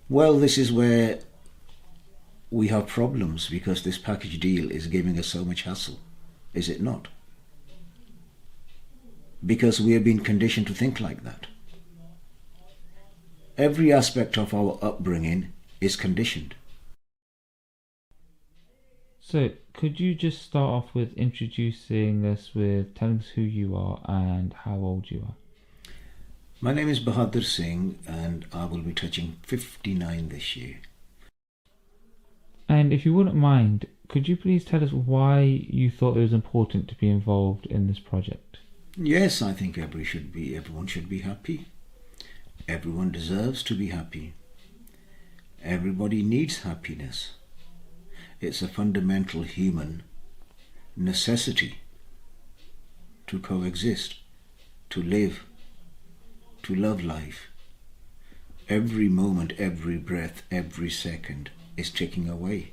Well, this is where we have problems because this package deal is giving us so much hassle, is it not? Because we have been conditioned to think like that. Every aspect of our upbringing is conditioned. So, could you just start off with introducing us with telling us who you are and how old you are? My name is Bahadur Singh and I will be touching 59 this year. And if you wouldn't mind, could you please tell us why you thought it was important to be involved in this project? Yes, I think everyone should be happy. Everyone deserves to be happy. Everybody needs happiness. It's a fundamental human necessity to coexist, to live, to love life. Every moment, every breath, every second is ticking away.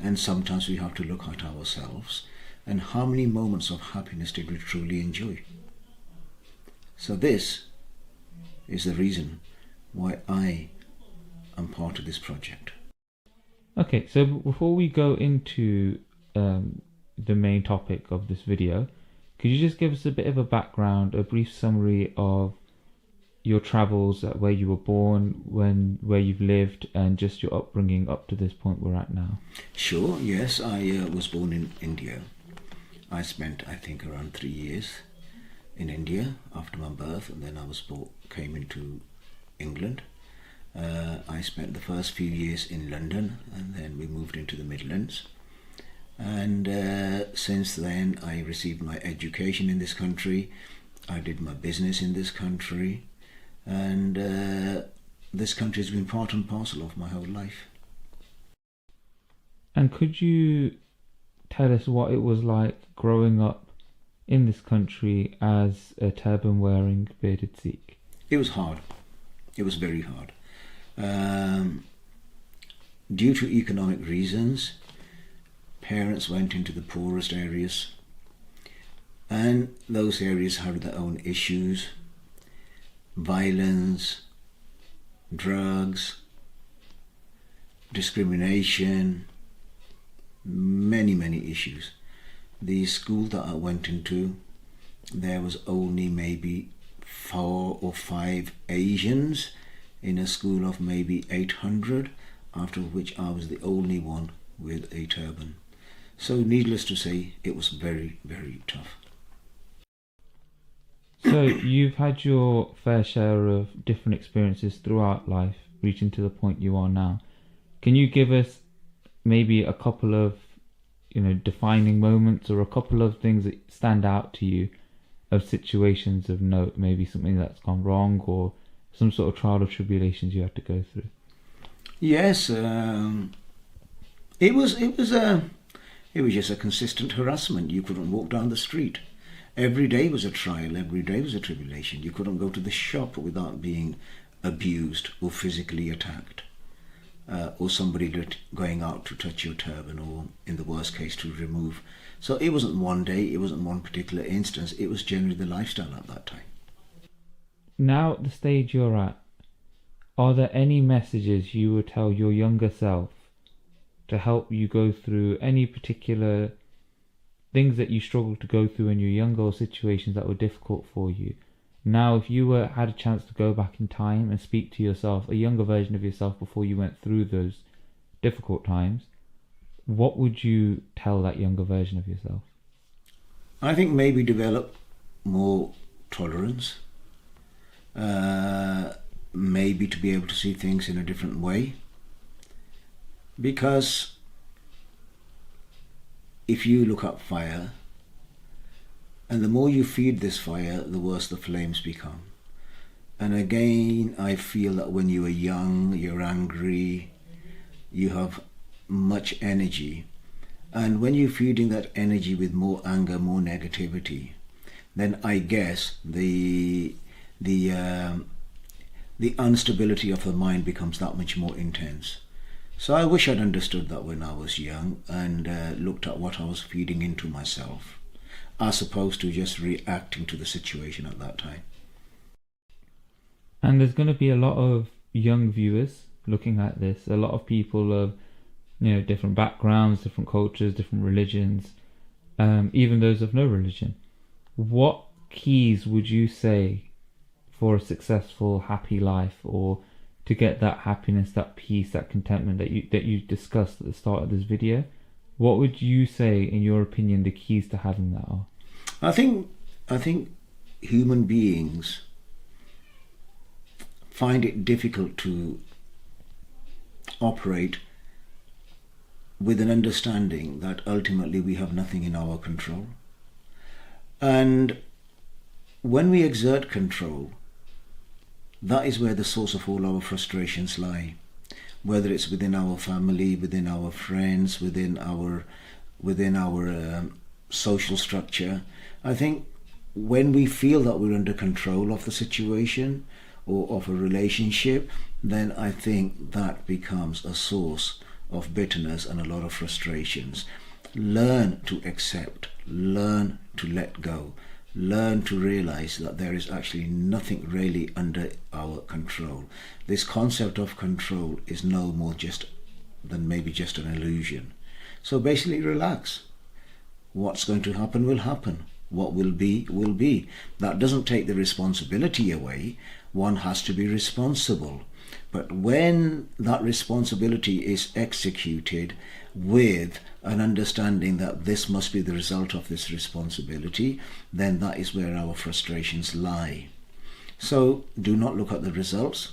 And sometimes we have to look at ourselves and how many moments of happiness did we truly enjoy. So this is the reason why I am part of this project. Okay, so before we go into the main topic of this video, could you just give us a bit of a background, a brief summary of your travels, where you were born, where you've lived, and just your upbringing up to this point we're at now? Sure, yes, I was born in India. I spent, I think, around 3 years in India after my birth, and then came into England. I spent the first few years in London, and then we moved into the Midlands. And since then, I received my education in this country. I did my business in this country, and this country has been part and parcel of my whole life. And could you tell us what it was like growing up in this country as a turban-wearing bearded Sikh? It was hard. It was very hard. Due to economic reasons, parents went into the poorest areas, and those areas had their own issues: violence, drugs, discrimination, many issues. The school that I went into, there was only maybe 4 or 5 Asians in a school of maybe 800, after which I was the only one with a turban. So needless to say, it was very tough. So you've had your fair share of different experiences throughout life, reaching to the point you are now. Can you give us maybe a couple of defining moments, or a couple of things that stand out to you, of situations of note, maybe something that's gone wrong or some sort of trial or tribulations you had to go through? Yes, it was just a consistent harassment. You couldn't walk down the street. Every day was a trial, every day was a tribulation. You couldn't go to the shop without being abused or physically attacked, or somebody going out to touch your turban, or in the worst case to remove. So it wasn't one day, it wasn't one particular instance, it was generally the lifestyle at that time. Now at the stage you're at, are there any messages you would tell your younger self to help you go through any particular things that you struggled to go through in your younger, or situations that were difficult for you? Now, if you had a chance to go back in time and speak to yourself, a younger version of yourself, before you went through those difficult times, what would you tell that younger version of yourself? I think maybe develop more tolerance, maybe to be able to see things in a different way. Because if you look at fire, and the more you feed this fire, the worse the flames become. And again, I feel that when you are young, you're angry, you have much energy. And when you're feeding that energy with more anger, more negativity, then I guess the instability of the mind becomes that much more intense. So I wish I'd understood that when I was young, and looked at what I was feeding into myself, as opposed to just reacting to the situation at that time. And there's going to be a lot of young viewers looking at this, a lot of people of different backgrounds, different cultures, different religions, even those of no religion. What keys would you say for a successful, happy life, or to get that happiness, that peace, that contentment that you discussed at the start of this video? What would you say, in your opinion, the keys to having that are? I think human beings find it difficult to operate with an understanding that ultimately we have nothing in our control. And when we exert control, that is where the source of all our frustrations lie. Whether it's within our family, within our friends, within our social structure. I think when we feel that we're under control of the situation or of a relationship, then I think that becomes a source of bitterness and a lot of frustrations. Learn to accept, learn to let go, learn to realize that there is actually nothing really under our control. This concept of control is no more than maybe just an illusion. So basically relax. What's going to happen will happen. What will be, will be. That doesn't take the responsibility away. One has to be responsible. But when that responsibility is executed with an understanding that this must be the result of this responsibility, then that is where our frustrations lie. So do not look at the results,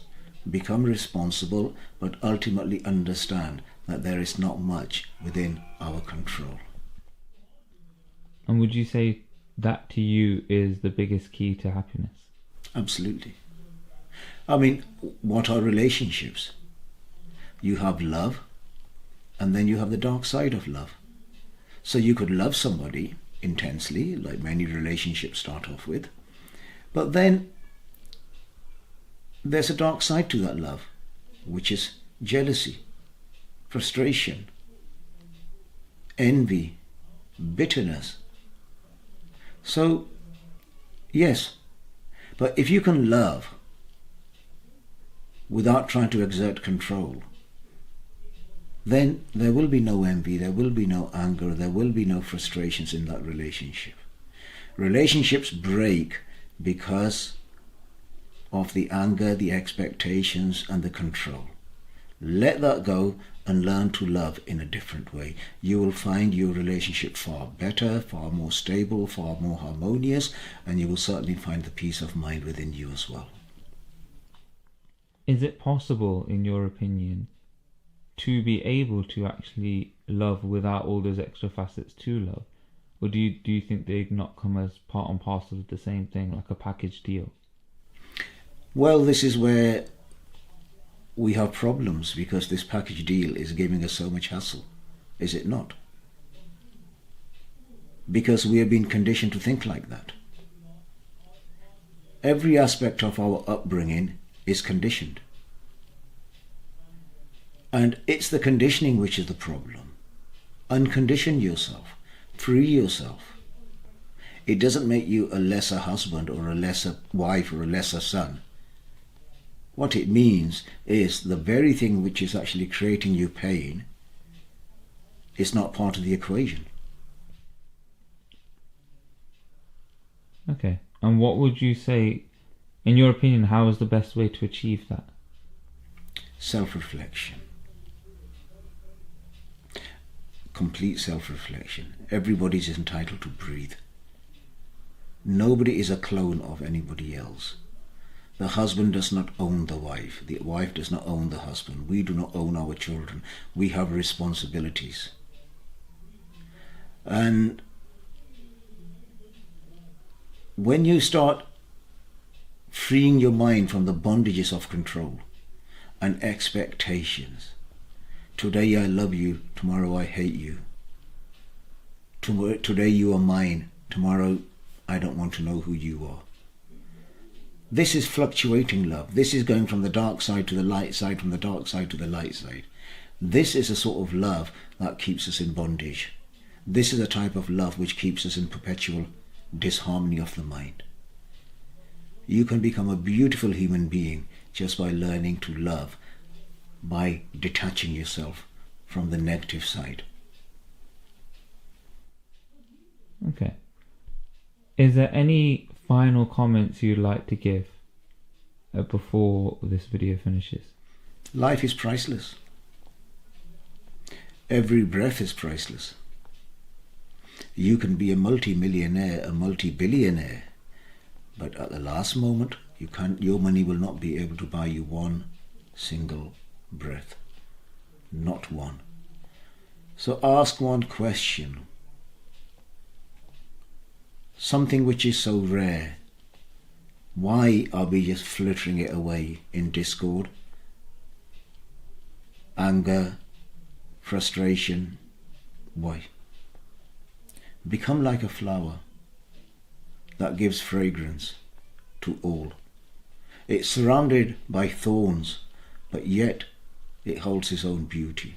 become responsible, but ultimately understand that there is not much within our control. And would you say that to you is the biggest key to happiness? Absolutely. I mean, what are relationships? You have love, and then you have the dark side of love. So you could love somebody intensely, like many relationships start off with, but then there's a dark side to that love, which is jealousy, frustration, envy, bitterness. So, yes, but if you can love without trying to exert control, then there will be no envy, there will be no anger, there will be no frustrations in that relationship. Relationships break because of the anger, the expectations, and the control. Let that go and learn to love in a different way. You will find your relationship far better, far more stable, far more harmonious, and you will certainly find the peace of mind within you as well. Is it possible, in your opinion, to be able to actually love without all those extra facets to love? Or do you think they'd not come as part and parcel of the same thing, like a package deal? Well, this is where we have problems, because this package deal is giving us so much hassle, is it not? Because we have been conditioned to think like that. Every aspect of our upbringing is conditioned. And it's the conditioning which is the problem. Uncondition yourself. Free yourself. It doesn't make you a lesser husband or a lesser wife or a lesser son. What it means is the very thing which is actually creating you pain is not part of the equation. Okay. And what would you say, in your opinion, how is the best way to achieve that? Self-reflection. Complete self-reflection. Everybody's entitled to breathe. Nobody is a clone of anybody else. The husband does not own the wife. The wife does not own the husband. We do not own our children. We have responsibilities. And when you start freeing your mind from the bondages of control and expectations, today I love you, tomorrow I hate you. Today you are mine, tomorrow I don't want to know who you are. This is fluctuating love. This is going from the dark side to the light side, from the dark side to the light side. This is a sort of love that keeps us in bondage. This is a type of love which keeps us in perpetual disharmony of the mind. You can become a beautiful human being just by learning to love, by detaching yourself from the negative side. Okay. Is there any final comments you'd like to give before this video finishes? Life is priceless. Every breath is priceless. You can be a multi-millionaire, a multi-billionaire, but at the last moment, your money will not be able to buy you one single breath. Not one. So ask one question. Something which is so rare. Why are we just flittering it away in discord, anger, frustration? Why? Become like a flower that gives fragrance to all. It's surrounded by thorns, but yet it holds its own beauty.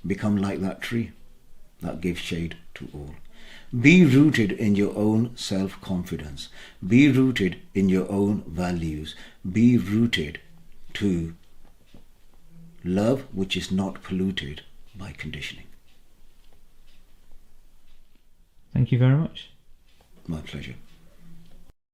Become like that tree that gives shade to all. Be rooted in your own self-confidence. Be rooted in your own values. Be rooted to love which is not polluted by conditioning. Thank you very much. My pleasure.